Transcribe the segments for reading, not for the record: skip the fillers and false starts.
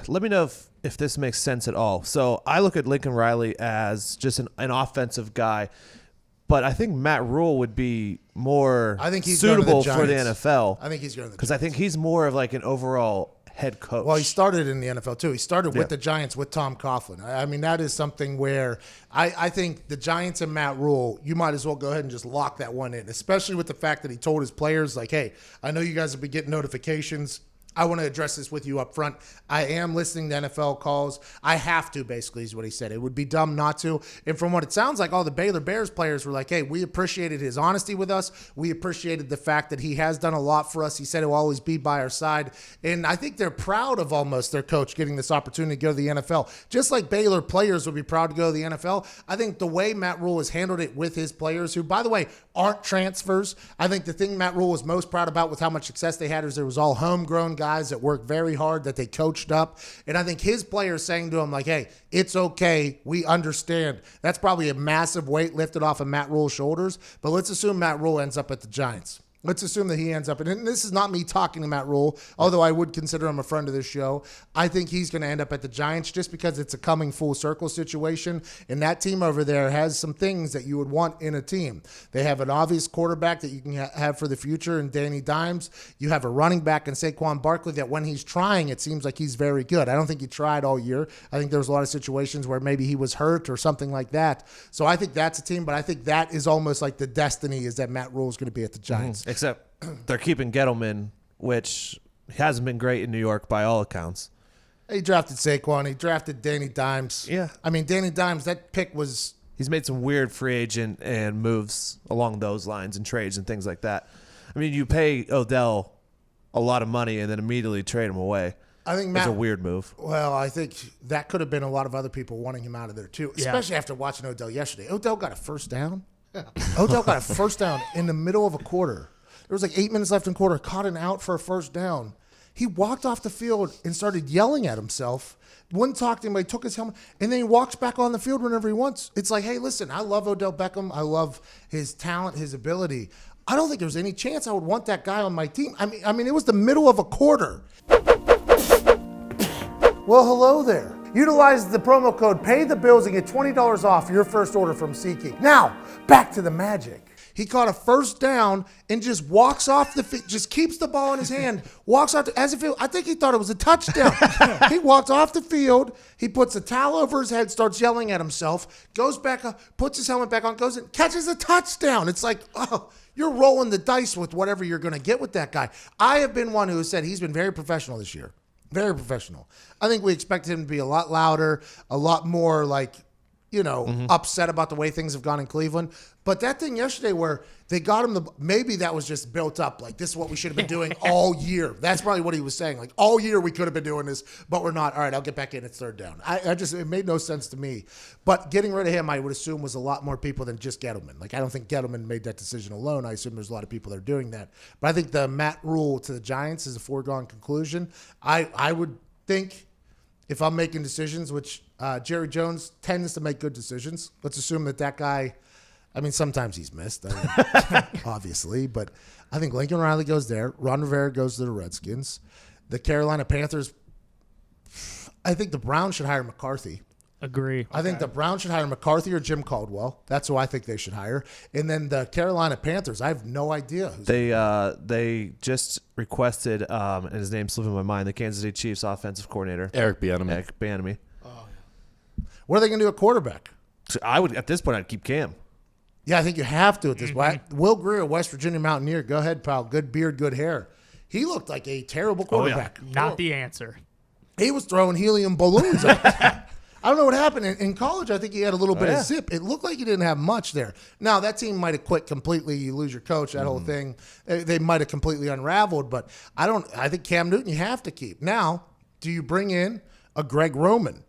let me know if this makes sense at all. So I look at Lincoln Riley as just an offensive guy, but I think Matt Rule would be more suitable for the NFL. I think he's going to the Giants. Because I think he's more of like an overall head coach. Well, he started in the NFL too. He started with the Giants with Tom Coughlin. I mean, that is something where I think the Giants and Matt Rule, you might as well go ahead and just lock that one in, especially with the fact that he told his players, like, hey, I know you guys will be getting notifications. I want to address this with you up front. I am listening to NFL calls. I have to, basically, is what he said. It would be dumb not to. And from what it sounds like, all the Baylor Bears players were like, hey, we appreciated his honesty with us. We appreciated the fact that he has done a lot for us. He said he'll always be by our side. And I think they're proud of almost their coach getting this opportunity to go to the NFL. Just like Baylor players would be proud to go to the NFL, I think the way Matt Rule has handled it with his players, who, by the way, aren't transfers. I think the thing Matt Rule was most proud about with how much success they had is there was all homegrown guys that worked very hard, that they coached up. And I think his players saying to him, like, hey, it's okay. We understand. That's probably a massive weight lifted off of Matt Rule's shoulders. But let's assume Matt Rule ends up at the Giants. Let's assume that he ends up, and this is not me talking to Matt Rule, although I would consider him a friend of this show. I think he's going to end up at the Giants just because it's a coming full circle situation, and that team over there has some things that you would want in a team. They have an obvious quarterback that you can have for the future in Danny Dimes. You have a running back in Saquon Barkley that when he's trying, it seems like he's very good. I don't think he tried all year. I think there was a lot of situations where maybe he was hurt or something like that. So I think that's a team, but I think that is almost like the destiny is that Matt Rule is going to be at the Giants. Mm-hmm. Except they're keeping Gettleman, which hasn't been great in New York by all accounts. He drafted Saquon. He drafted Danny Dimes. Yeah. I mean, Danny Dimes, that pick was... He's made some weird free agent and moves along those lines and trades and things like that. I mean, you pay Odell a lot of money and then immediately trade him away. I think That's a weird move. Well, I think that could have been a lot of other people wanting him out of there too, especially after watching Odell yesterday. Odell got a first down. Odell got a first down in the middle of a quarter. There was like 8 minutes left in the quarter, caught an out for a first down. He walked off the field and started yelling at himself. Wouldn't talk to anybody, took his helmet, and then he walks back on the field whenever he wants. It's like, hey, listen, I love Odell Beckham. I love his talent, his ability. I don't think there's any chance I would want that guy on my team. I mean, it was the middle of a quarter. Well, hello there. Utilize the promo code PAYTHEBILLS and get $20 off your first order from SeatGeek. Now, back to the magic. He caught a first down and just walks off the field, just keeps the ball in his hand, walks out as if I think he thought it was a touchdown. He walks off the field, he puts a towel over his head, starts yelling at himself, goes back up, puts his helmet back on, goes in, catches a touchdown. It's like, oh, you're rolling the dice with whatever you're going to get with that guy. I have been one who has said he's been very professional this year. Very professional. I think we expected him to be a lot louder, a lot more like, upset about the way things have gone in Cleveland. But that thing yesterday where they got him, maybe that was just built up. Like, this is what we should have been doing all year. That's probably what he was saying. Like, all year we could have been doing this, but we're not. All right, I'll get back in. It's third down. It made no sense to me. But getting rid of him, I would assume, was a lot more people than just Gettleman. Like, I don't think Gettleman made that decision alone. I assume there's a lot of people that are doing that. But I think the Matt Rule to the Giants is a foregone conclusion. I would think, if I'm making decisions, which Jerry Jones tends to make good decisions, let's assume that guy, sometimes he's missed, obviously, but I think Lincoln Riley goes there. Ron Rivera goes to the Redskins. The Carolina Panthers, I think the Browns should hire McCarthy. Agree. I think the Browns should hire McCarthy or Jim Caldwell. That's who I think they should hire. And then the Carolina Panthers, I have no idea. They just requested, and his name's slipping my mind, the Kansas City Chiefs offensive coordinator. Eric Bieniemy. Oh, yeah. What are they going to do at quarterback? I would, at this point, I'd keep Cam. Yeah, I think you have to at this point. Will Greer, West Virginia Mountaineer, go ahead, pal. Good beard, good hair. He looked like a terrible quarterback. Not the answer. He was throwing helium balloons. I don't know what happened. In college, I think he had a little bit of zip. It looked like he didn't have much there. Now, that team might have quit completely. You lose your coach, that whole thing. They might have completely unraveled, but I think Cam Newton you have to keep. Now, do you bring in a Greg Roman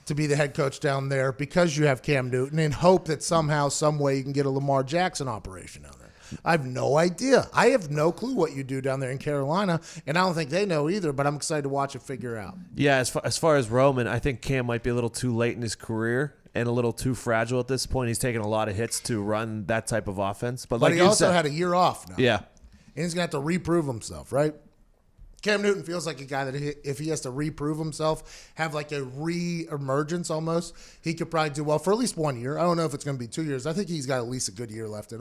to be the head coach down there because you have Cam Newton and hope that somehow, some way you can get a Lamar Jackson operation down there? I have no idea. I have no clue what you do down there in Carolina, and I don't think they know either, but I'm excited to watch it figure out. Yeah, as far as Roman, I think Cam might be a little too late in his career and a little too fragile at this point. He's taking a lot of hits to run that type of offense. But like he also had a year off now. Yeah. And he's going to have to reprove himself, right? Cam Newton feels like a guy that if he has to reprove himself, have like a re-emergence almost, he could probably do well for at least 1 year. I don't know if it's going to be 2 years. I think he's got at least a good year left in him.